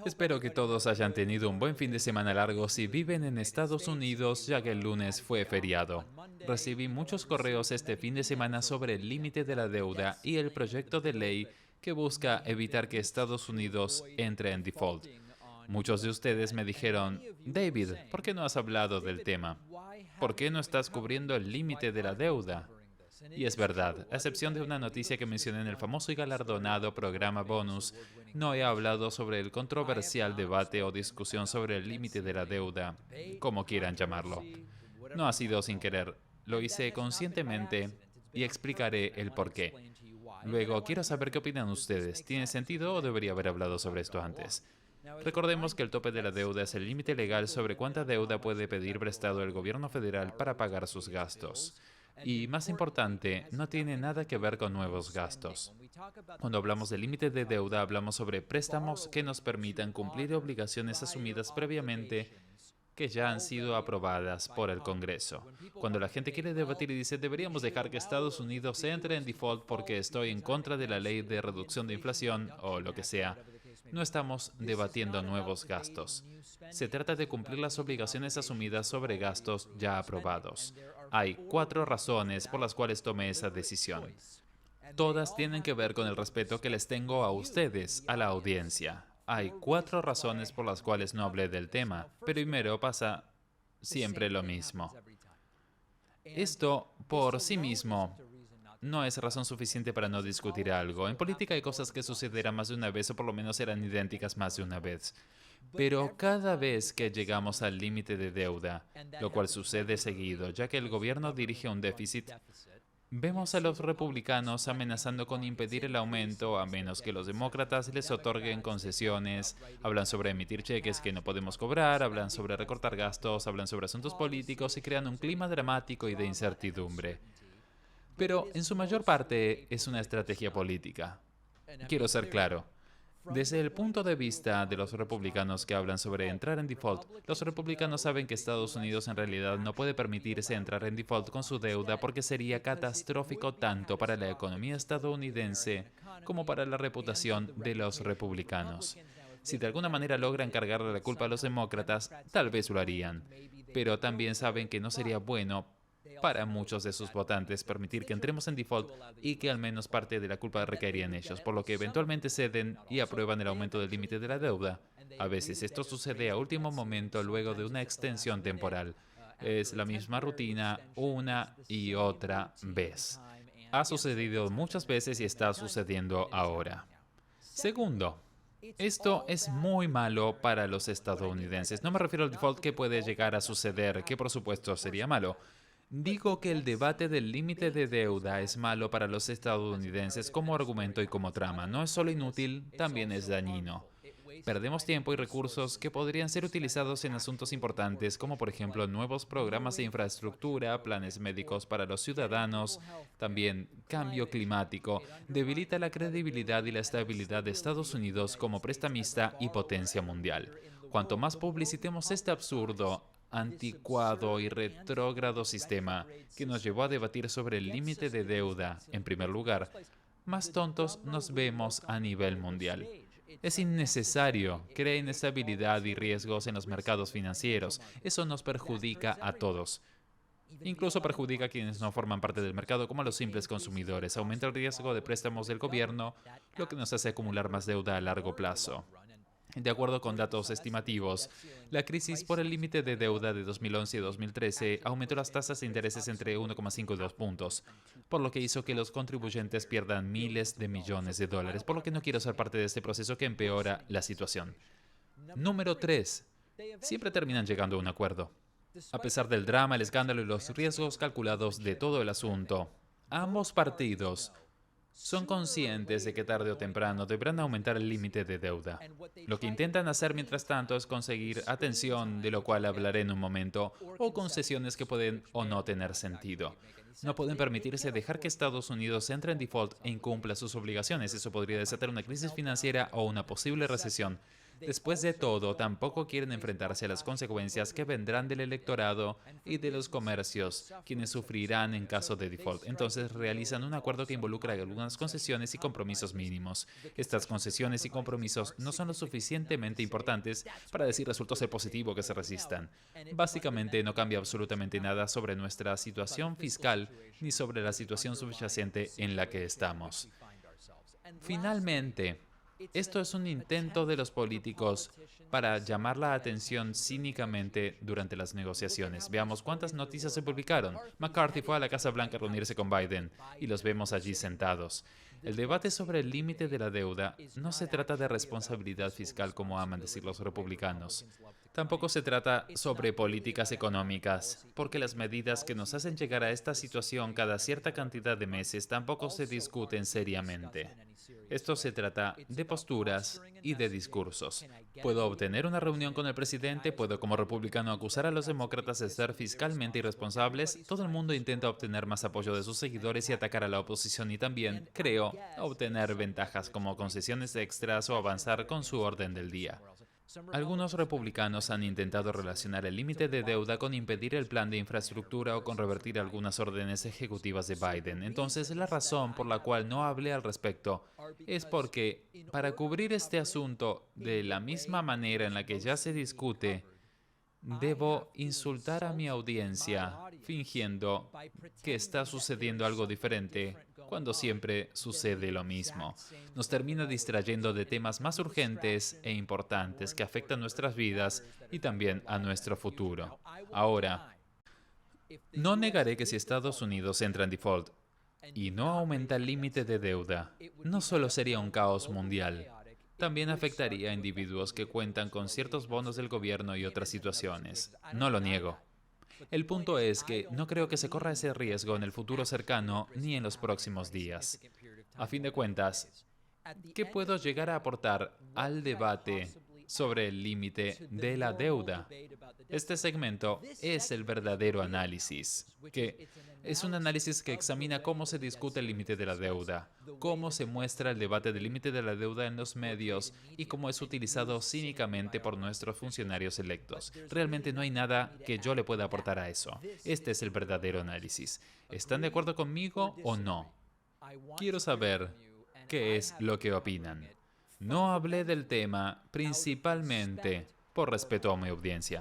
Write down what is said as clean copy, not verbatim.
Espero que todos hayan tenido un buen fin de semana largo si viven en Estados Unidos, ya que el lunes fue feriado. Recibí muchos correos este fin de semana sobre el límite de la deuda y el proyecto de ley que busca evitar que Estados Unidos entre en default. Muchos de ustedes me dijeron, David, ¿por qué no has hablado del tema? ¿Por qué no estás cubriendo el límite de la deuda? Y es verdad, a excepción de una noticia que mencioné en el famoso y galardonado programa Bonus, no he hablado sobre el controversial debate o discusión sobre el límite de la deuda, como quieran llamarlo. No ha sido sin querer, lo hice conscientemente y explicaré el por qué. Luego, quiero saber qué opinan ustedes. ¿Tiene sentido o debería haber hablado sobre esto antes? Recordemos que el tope de la deuda es el límite legal sobre cuánta deuda puede pedir prestado el gobierno federal para pagar sus gastos. Y más importante, no tiene nada que ver con nuevos gastos. Cuando hablamos de límite de deuda, hablamos sobre préstamos que nos permitan cumplir obligaciones asumidas previamente que ya han sido aprobadas por el Congreso. Cuando la gente quiere debatir y dice deberíamos dejar que Estados Unidos entre en default porque estoy en contra de la ley de reducción de inflación o lo que sea, no estamos debatiendo nuevos gastos. Se trata de cumplir las obligaciones asumidas sobre gastos ya aprobados. Hay 4 razones por las cuales tomé esa decisión. Todas tienen que ver con el respeto que les tengo a ustedes, a la audiencia. Hay 4 razones por las cuales no hablé del tema. Pero primero pasa siempre lo mismo. Esto, por sí mismo, no es razón suficiente para no discutir algo. En política hay cosas que sucederán más de una vez o por lo menos serán idénticas más de una vez. Pero cada vez que llegamos al límite de deuda, lo cual sucede seguido, ya que el gobierno dirige un déficit, vemos a los republicanos amenazando con impedir el aumento a menos que los demócratas les otorguen concesiones, hablan sobre emitir cheques que no podemos cobrar, hablan sobre recortar gastos, hablan sobre asuntos políticos y crean un clima dramático y de incertidumbre. Pero en su mayor parte es una estrategia política. Quiero ser claro. Desde el punto de vista de los republicanos que hablan sobre entrar en default, los republicanos saben que Estados Unidos en realidad no puede permitirse entrar en default con su deuda porque sería catastrófico tanto para la economía estadounidense como para la reputación de los republicanos. Si de alguna manera logran cargarle la culpa a los demócratas, tal vez lo harían, pero también saben que no sería bueno para muchos de sus votantes permitir que entremos en default y que al menos parte de la culpa recaería en ellos, por lo que eventualmente ceden y aprueban el aumento del límite de la deuda. A veces esto sucede a último momento luego de una extensión temporal. Es la misma rutina una y otra vez. Ha sucedido muchas veces y está sucediendo ahora. Segundo, esto es muy malo para los estadounidenses. No me refiero al default que puede llegar a suceder, que por supuesto sería malo. Digo que el debate del límite de deuda es malo para los estadounidenses como argumento y como trama. No es solo inútil, también es dañino. Perdemos tiempo y recursos que podrían ser utilizados en asuntos importantes como por ejemplo nuevos programas de infraestructura, planes médicos para los ciudadanos, también cambio climático, debilita la credibilidad y la estabilidad de Estados Unidos como prestamista y potencia mundial. Cuanto más publicitemos este absurdo, anticuado y retrógrado sistema que nos llevó a debatir sobre el límite de deuda, en primer lugar, más tontos nos vemos a nivel mundial. Es innecesario, crea inestabilidad y riesgos en los mercados financieros. Eso nos perjudica a todos. Incluso perjudica a quienes no forman parte del mercado, como a los simples consumidores. Aumenta el riesgo de préstamos del gobierno, lo que nos hace acumular más deuda a largo plazo. De acuerdo con datos estimativos, la crisis por el límite de deuda de 2011 y 2013 aumentó las tasas de intereses entre 1,5 y 2 puntos, por lo que hizo que los contribuyentes pierdan miles de millones de dólares, por lo que no quiero ser parte de este proceso que empeora la situación. Número 3. Siempre terminan llegando a un acuerdo. A pesar del drama, el escándalo y los riesgos calculados de todo el asunto, ambos partidos son conscientes de que tarde o temprano deberán aumentar el límite de deuda. Lo que intentan hacer mientras tanto es conseguir atención, de lo cual hablaré en un momento, o concesiones que pueden o no tener sentido. No pueden permitirse dejar que Estados Unidos entre en default e incumpla sus obligaciones. Eso podría desatar una crisis financiera o una posible recesión. Después de todo, tampoco quieren enfrentarse a las consecuencias que vendrán del electorado y de los comercios, quienes sufrirán en caso de default. Entonces realizan un acuerdo que involucra algunas concesiones y compromisos mínimos. Estas concesiones y compromisos no son lo suficientemente importantes para decir resultó ser positivo que se resistan. Básicamente no cambia absolutamente nada sobre nuestra situación fiscal ni sobre la situación subyacente en la que estamos. Finalmente, esto es un intento de los políticos para llamar la atención cínicamente durante las negociaciones. Veamos cuántas noticias se publicaron. McCarthy fue a la Casa Blanca a reunirse con Biden y los vemos allí sentados. El debate sobre el límite de la deuda no se trata de responsabilidad fiscal como aman decir los republicanos. Tampoco se trata sobre políticas económicas, porque las medidas que nos hacen llegar a esta situación cada cierta cantidad de meses tampoco se discuten seriamente. Esto se trata de posturas y de discursos. Puedo obtener una reunión con el presidente, puedo como republicano acusar a los demócratas de ser fiscalmente irresponsables, todo el mundo intenta obtener más apoyo de sus seguidores y atacar a la oposición y también, creo, obtener ventajas como concesiones extras o avanzar con su orden del día. Algunos republicanos han intentado relacionar el límite de deuda con impedir el plan de infraestructura o con revertir algunas órdenes ejecutivas de Biden. Entonces, la razón por la cual no hablé al respecto es porque, para cubrir este asunto de la misma manera en la que ya se discute, debo insultar a mi audiencia fingiendo que está sucediendo algo diferente cuando siempre sucede lo mismo. Nos termina distrayendo de temas más urgentes e importantes que afectan nuestras vidas y también a nuestro futuro. Ahora, no negaré que si Estados Unidos entra en default y no aumenta el límite de deuda, no solo sería un caos mundial, también afectaría a individuos que cuentan con ciertos bonos del gobierno y otras situaciones. No lo niego. El punto es que no creo que se corra ese riesgo en el futuro cercano ni en los próximos días. A fin de cuentas, ¿qué puedo llegar a aportar al debate sobre el límite de la deuda? Este segmento es el verdadero análisis, que es un análisis que examina cómo se discute el límite de la deuda, cómo se muestra el debate del límite de la deuda en los medios y cómo es utilizado cínicamente por nuestros funcionarios electos. Realmente no hay nada que yo le pueda aportar a eso. Este es el verdadero análisis. ¿Están de acuerdo conmigo o no? Quiero saber qué es lo que opinan. No hablé del tema principalmente por respeto a mi audiencia.